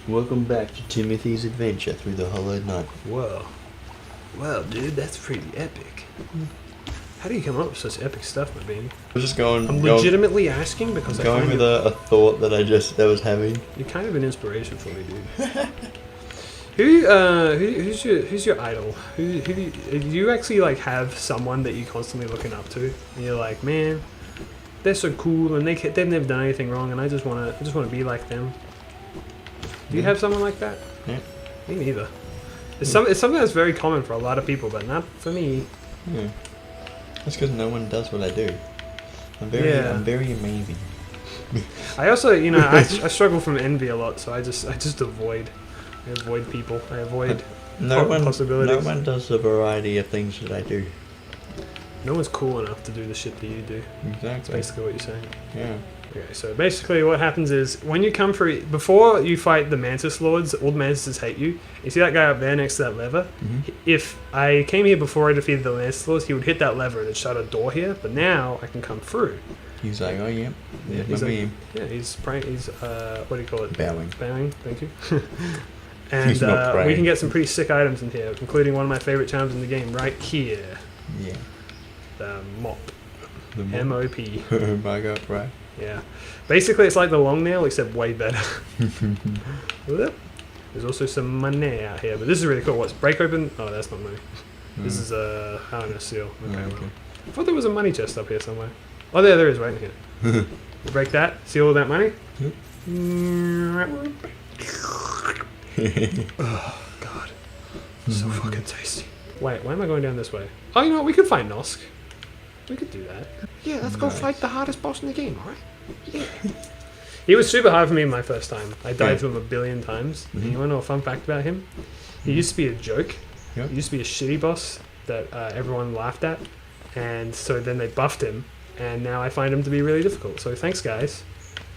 Welcome back to Timothy's adventure through the Hollow Night. Whoa. Well, dude, that's pretty epic. How do you come up with such epic stuff, my bean? I was just going. I'm legitimately asking because I going find with a thought that I was having. you're kind of an inspiration for me, dude. Who's your idol? Who do you actually like have someone that you're constantly looking up to, and you're like, man, they're so cool, and they've never done anything wrong, and I just wanna be like them. Do you have someone like that? Yeah. Me neither. It's something that's very common for a lot of people, but not for me. Yeah. That's because no one does what I do. I'm very amazing. I also, I struggle from envy a lot, so I just avoid. I avoid people. I avoid possibilities. No one does the variety of things that I do. No one's cool enough to do the shit that you do. Exactly. That's basically what you're saying. Yeah. Okay, so basically what happens is, when you come through, before you fight the Mantis Lords, all the Mantises hate you. You see that guy up there next to that lever? Mm-hmm. If I came here before I defeated the Mantis Lords, he would hit that lever and it'd shut a door here, but now I can come through. He's like, oh yeah. Yeah, he's like, he's praying, what do you call it? Bowing. Bowing, thank you. And He's not praying. we can get some pretty sick items in here, including one of my favorite charms in the game right here. Yeah. The mop. The M-O-P. Oh my god, right. Yeah. Basically, it's like the long nail, except way better. There's also some money out here, but this is really cool. What's break open? Oh, that's not money. This is a harness seal. Okay, well. I thought there was a money chest up here somewhere. Oh, there is, right in here. Break that, seal all that money. Oh, God. So fucking tasty. Wait, why am I going down this way? Oh, you know what? We could find Nosk. We could do that. Yeah, let's go fight the hardest boss in the game, alright? Yeah. He was super hard for me my first time. I died to him 1 billion times. You want to know a fun fact about him? He used to be a joke. Yep. He used to be a shitty boss that everyone laughed at. And so then they buffed him. And now I find him to be really difficult. So thanks, guys.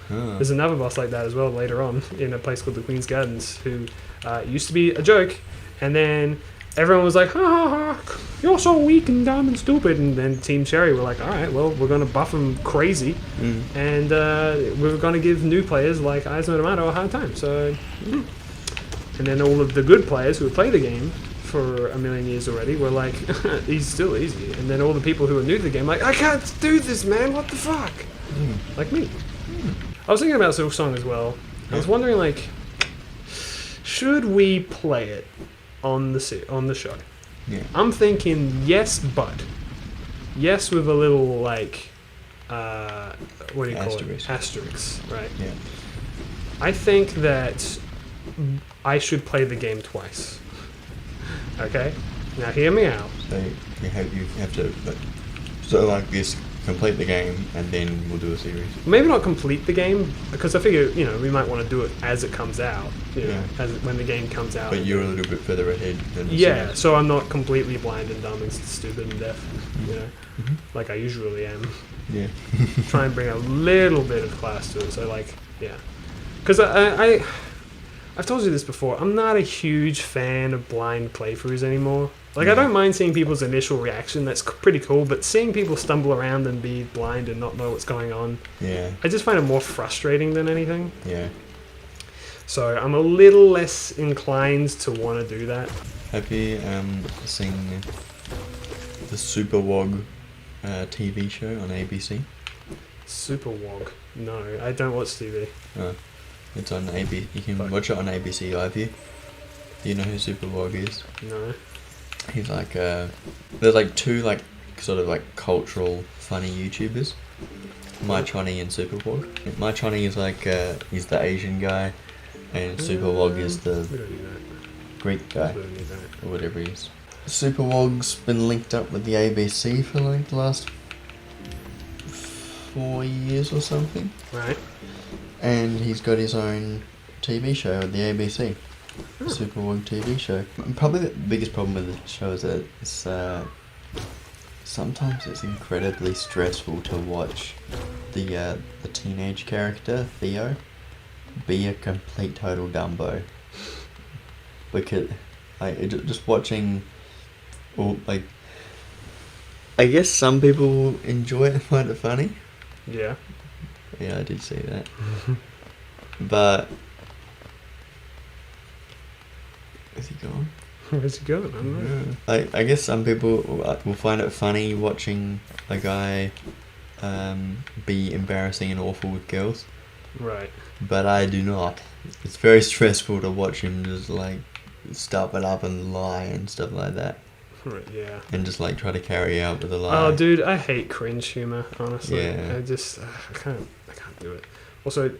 There's another boss like that as well later on in a place called the Queen's Gardens who used to be a joke. And then everyone was like, ha ha ha, you're so weak and dumb and stupid. And then Team Cherry were like, alright, well, we're going to buff him crazy. And we're going to give new players like Eisner Tomato a hard time. So, and then all of the good players who have played the game for 1 million years already were like, he's still easy. And then all the people who are new to the game like, I can't do this, man, what the fuck? Like me. I was thinking about Silksong as well. I was wondering, like, should we play it on the show? Yeah. I'm thinking yes, but yes with a little like what do you call it? Asterisk, right? Yeah. I think that I should play the game twice. Okay? Now hear me out. So you have to like this, complete the game and then we'll do a series. Maybe not complete the game, because I figure, we might want to do it as it comes out, when the game comes out. But you're a little bit further ahead than the yeah, series. so I'm not completely blind and dumb and stupid and deaf, like I usually am. Yeah. Try and bring a little bit of class to it, so like, yeah. Because I've told you this before, I'm not a huge fan of blind playthroughs anymore. Like, I don't mind seeing people's initial reaction, that's pretty cool, but seeing people stumble around and be blind and not know what's going on, I just find it more frustrating than anything. Yeah. So I'm a little less inclined to want to do that. Have you seen the Super Wog TV show on ABC? Super Wog? No, I don't watch TV. Oh, it's on ABC. You can watch it on ABC iView. Do you know who Super Wog is? No. He's like there's like two like sort of like cultural funny YouTubers, My Chonny and Super Wog. My Chonny is like he's the Asian guy, and Super Wog is the We don't need that. Greek guy We don't need that. or whatever he is. Super Wog's been linked up with the ABC for like the last 4 years or something, Right. and he's got his own TV show at the ABC. Super Wog TV show. Probably the biggest problem with the show is that it's sometimes it's incredibly stressful to watch the teenage character Theo be a complete total dumbo, because like just watching, or like, I guess some people enjoy it and find it funny. Yeah. Yeah, I did see that. But Where's he gone? Where's he going? I don't know. I guess some people will find it funny watching a guy be embarrassing and awful with girls. Right. But I do not. It's very stressful to watch him just like stuff it up and lie and stuff like that. Right, yeah. And just like try to carry out with a lie. Oh, dude, I hate cringe humor. Honestly, Yeah. I can't do it. Also,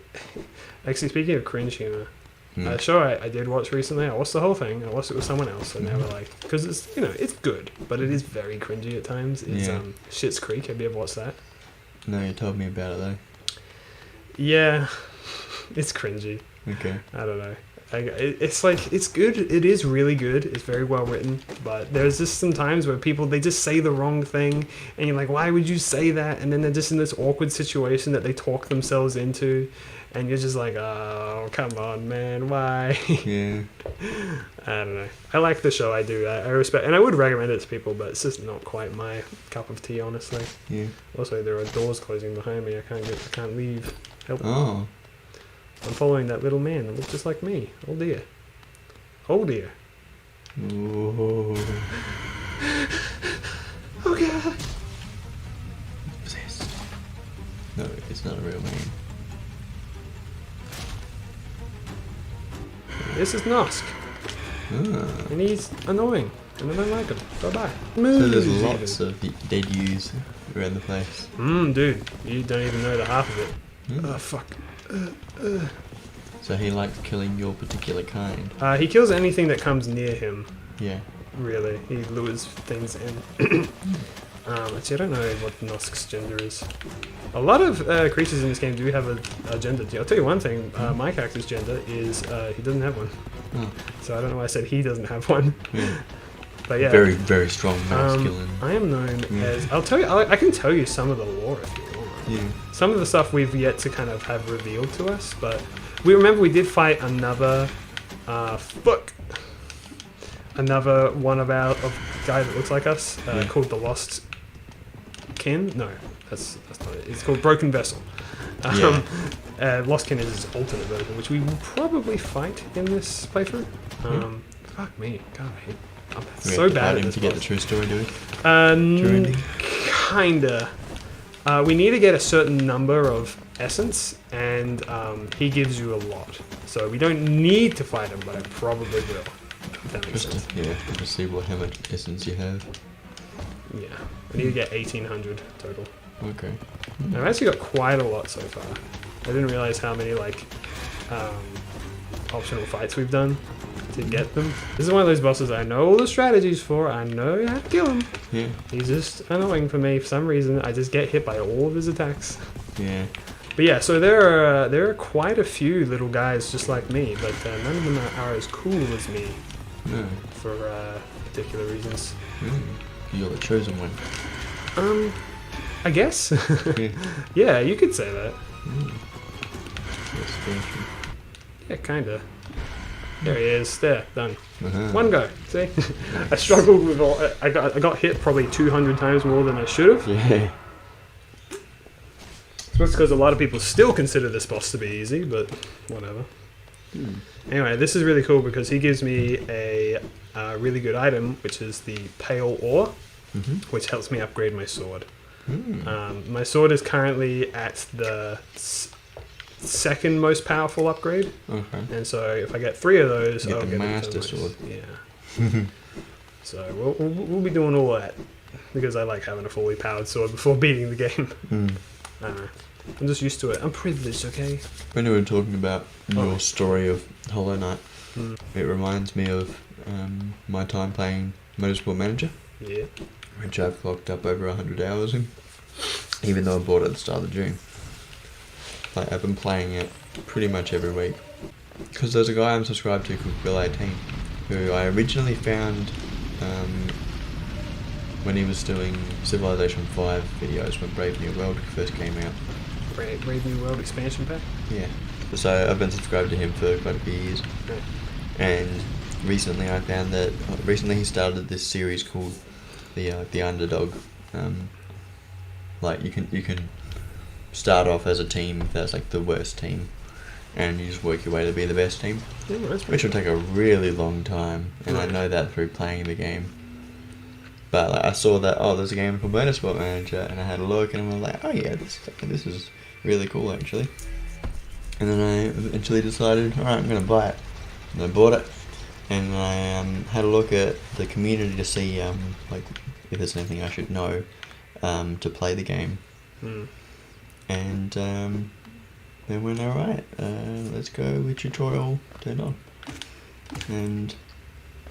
actually, speaking of cringe humor, Hmm. a show I did watch recently. I watched the whole thing. I watched it with someone else, and they were like, because it's it's good, but it is very cringy at times. It's Yeah. Schitt's Creek. Have you ever watched that? No, you told me about it though. Yeah, it's cringy. Okay. I don't know. It's like, it's good. It is really good. It's very well written. But there's just some times where people, they just say the wrong thing. And you're like, why would you say that? And then they're just in this awkward situation that they talk themselves into. And you're just like, oh, come on, man. Why? Yeah. I don't know. I like the show. I do. I respect. And I would recommend it to people, but it's just not quite my cup of tea, honestly. Yeah. Also, there are doors closing behind me. I can't leave. Help. Oh. I'm following that little man that looks just like me. Oh dear. Oh dear. Ooh. Oh god. Possessed. No, it's not a real man. This is Nosk, Ah. and he's annoying, and I don't like him. Bye bye. So there's lots of dead ewes around the place. Dude, you don't even know the half of it. Mm. Oh fuck. So he likes killing your particular kind. He kills anything that comes near him. Yeah. Really, he lures things in. Actually, I don't know what Nosk's gender is. A lot of creatures in this game do have a gender. I'll tell you one thing. My character's gender is he doesn't have one. Oh. So I don't know why I said he doesn't have one. Yeah. But yeah. Very, very strong masculine. I am known Yeah. as. I'll tell you. I can tell you some of the lore if you want. Yeah. Some of the stuff we've yet to kind of have revealed to us, but we did fight another. Another one of guy that looks like us called the Lost Kin. No, that's not it. It's called Broken Vessel. Lost Kin is his alternate version, which we will probably fight in this playthrough. Fuck me, God, I'm so bad at this to get the boss. true story, do we? Kinda. We need to get a certain number of essence, and he gives you a lot. So we don't need to fight him, but I probably will. If that makes sense. To see how much essence you have. Yeah, I need to get 1,800 total. Okay. I've actually got quite a lot so far. I didn't realize how many optional fights we've done to get them. This is one of those bosses I know all the strategies for. I know how to kill him. Yeah. He's just annoying for me for some reason. I just get hit by all of his attacks. Yeah. But yeah, so there are quite a few little guys just like me, but none of them are as cool as me No. for particular reasons. You're the chosen one. I guess. Yeah. Yeah, you could say that. That's special. Yeah, kinda. There he is. There, done. Uh-huh. One go. See, I struggled with all. I got hit probably 200 times more than I should have. Yeah. It's because a lot of people still consider this boss to be easy, but whatever. Anyway, this is really cool because he gives me a really good item, which is the pale ore, which helps me upgrade my sword. My sword is currently at the second most powerful upgrade, and so if I get 3 of those, I'll the get master into sword. Yeah. So we'll be doing all that because I like having a fully powered sword before beating the game. I don't know. I'm just used to it. I'm privileged, okay? When we were talking about your story of Hollow Knight, it reminds me of my time playing Motorsport Manager, Yeah. which I've clocked up over 100 hours in, even though I bought it at the start of June. Like, I've been playing it pretty much every week. Because there's a guy I'm subscribed to called Bill18, who I originally found when he was doing Civilization 5 videos when Brave New World first came out. Brave New World expansion pack? Yeah. So I've been subscribed to him for quite a few years. Okay. And recently I found that he started this series called the Underdog. Like you can start off as a team that's like the worst team, and you just work your way to be the best team, Yeah, that's which will take a really long time, and I know that through playing the game. But like, I saw that, there's a game called Motorsport Manager, and I had a look, and I was like, oh yeah, this is really cool actually. And then I eventually decided, alright, I'm going to buy it. And I bought it, and I had a look at the community to see like if there's anything I should know to play the game. And then went, alright, let's go with tutorial turned on. And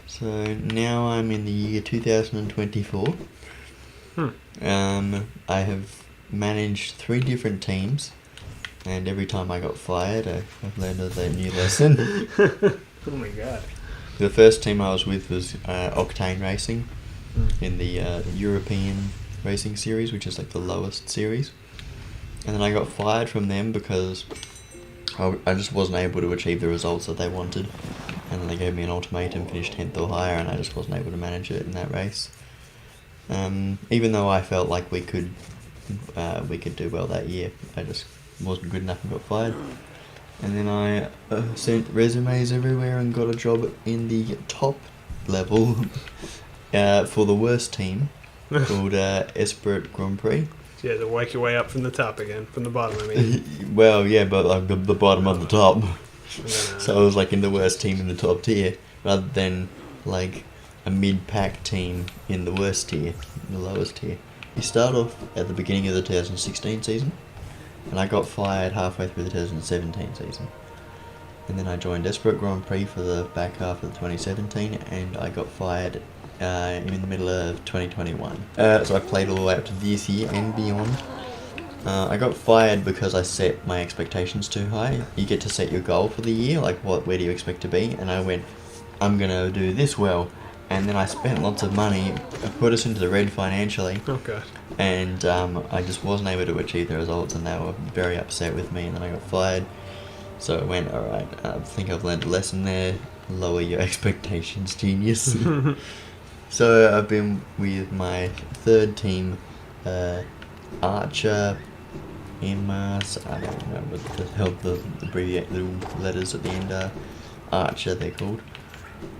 so now I'm in the year 2024. I have managed 3 different teams, and every time I got fired, I've learned a new lesson. Oh my god. The first team I was with was Octane Racing in the European Racing Series, which is like the lowest series. And then I got fired from them because I just wasn't able to achieve the results that they wanted. And then they gave me an ultimatum, finish 10th or higher, and I just wasn't able to manage it in that race. Even though I felt like we could do well that year, I just wasn't good enough and got fired. And then I sent resumes everywhere and got a job in the top level for the worst team called Esprit Grand Prix. So you had to work your way up from the top again, from the bottom, I mean. Well, yeah, but like the bottom of the top. So I was like in the worst team in the top tier, rather than like a mid-pack team in the worst tier, the lowest tier. You start off at the beginning of the 2016 season, and I got fired halfway through the 2017 season. And then I joined Esprit Grand Prix for the back half of the 2017, and I got fired in the middle of 2021. So I played all the way up to this year and beyond. I got fired because I set my expectations too high. You get to set your goal for the year, like where do you expect to be? And I went, I'm gonna do this well. And then I spent lots of money, put us into the red financially. Oh god. And I just wasn't able to achieve the results, and they were very upset with me, and then I got fired. So I went, alright, I think I've learned a lesson there. Lower your expectations, genius. So I've been with my third team, Archer, Emmas, I don't know what the hell the abbreviate little letters at the end are. Archer, they're called.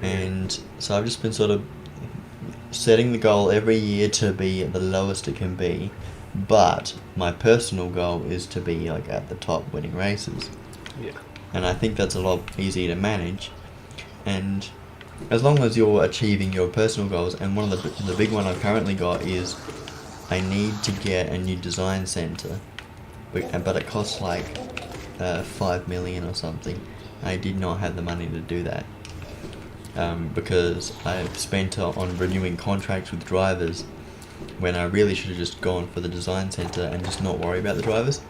And so I've just been sort of setting the goal every year to be the lowest it can be, but my personal goal is to be like at the top winning races. Yeah. And I think that's a lot easier to manage. And as long as you're achieving your personal goals, and one of the big one I've currently got is I need to get a new design center, but it costs like 5 million or something. I did not have the money to do that. Because I've spent on renewing contracts with drivers when I really should have just gone for the design center and just not worry about the drivers.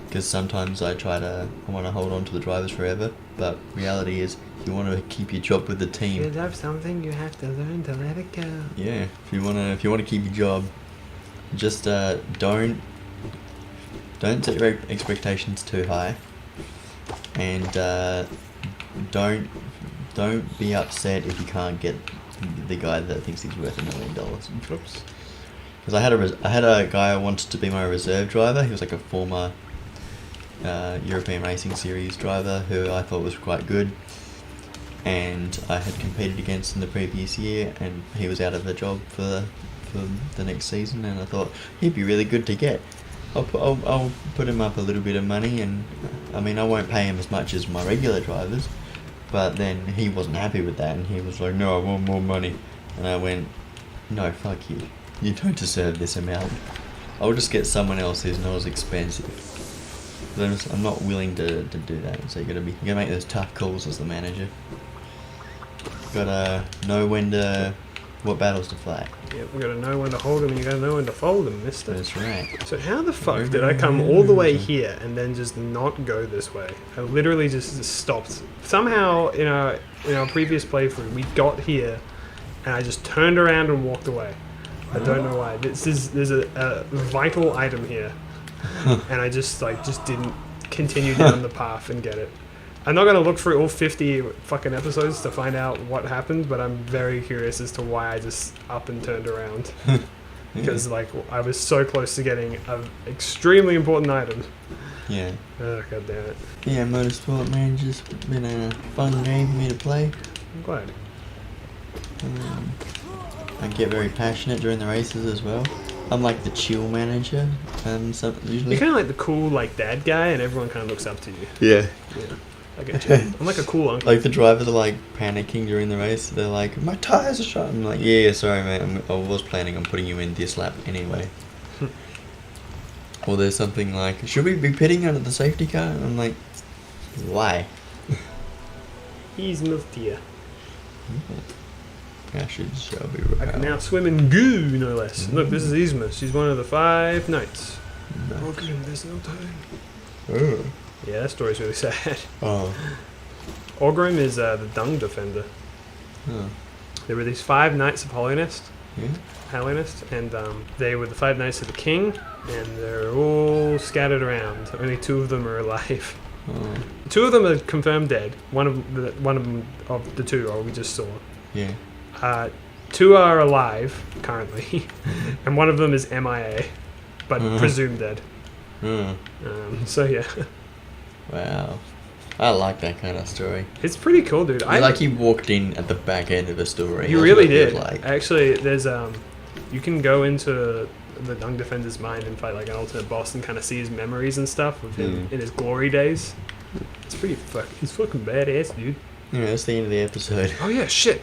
Because sometimes I want to hold on to the drivers forever, but reality is if you want to keep your job with the team, You love something, you have to learn to let it go. yeah, if you want to keep your job, just don't set your expectations too high, and don't be upset if you can't get the guy that thinks he's worth $1 million. Oops. Because I had a guy who wanted to be my reserve driver. He was like a former European Racing Series driver who I thought was quite good, and I had competed against in the previous year, and he was out of a job for the next season, and I thought he'd be really good to get. I'll put him up a little bit of money, and I mean I won't pay him as much as my regular drivers, but then he wasn't happy with that, and he was like, no, I want more money, and I went, no, fuck you. You don't deserve this amount. I'll just get someone else who's not as expensive. But I'm not willing to do that. So you gotta make those tough calls as the manager. Gotta know what battles to fight. Yeah, we gotta know when to hold them and you gotta know when to fold them, mister. That's right. So how the fuck did I come all the way here and then just not go this way? I literally just stopped. Somehow in our previous playthrough we got here and I just turned around and walked away. I don't know why. There's a vital item here, and I just didn't continue down the path and get it. I'm not gonna look through all 50 fucking episodes to find out what happened, but I'm very curious as to why I just up and turned around. Because I was so close to getting an extremely important item, Yeah. Oh, god damn it. Yeah, Motorsport, man, just been a fun game for me to play. I'm glad. I get very passionate during the races as well. I'm like the chill manager, usually. You're kind of like the cool, like, dad guy, and everyone kind of looks up to you. Yeah. Yeah. I get you. I'm like a cool uncle. Like the drivers are like panicking during the race. They're like, "My tires are shot." I'm like, "Yeah, sorry, mate. I was planning on putting you in this lap anyway." Or there's something like, "Should we be pitting under the safety car?" And I'm like, "Why?" He's moved here. I should be I can now swim in goo, no less. Look, this is Yzma. She's one of the 5 knights. Oh, good, there's no time. Oh. Yeah, that story's really sad. Oh. Orgrim is the dung defender. Oh. There were these 5 knights of Holiness, Yeah. and they were the 5 knights of the king, and they're all scattered around. Only 2 of them are alive. Oh. 2 of them are confirmed dead. One of them of the 2 we just saw. Yeah. 2 are alive currently, and one of them is MIA, but presumed dead. Oh. So yeah, Wow. I like that kind of story. it's pretty cool, dude. Like he walked in at the back end of a story. You That's really what it did. feels like. Actually, there's you can go into the Dung Defender's mind and fight like an alternate boss and kind of see his memories and stuff of him in his glory days. It's pretty he's fucking badass, dude. Yeah, that's the end of the episode. Oh yeah, shit.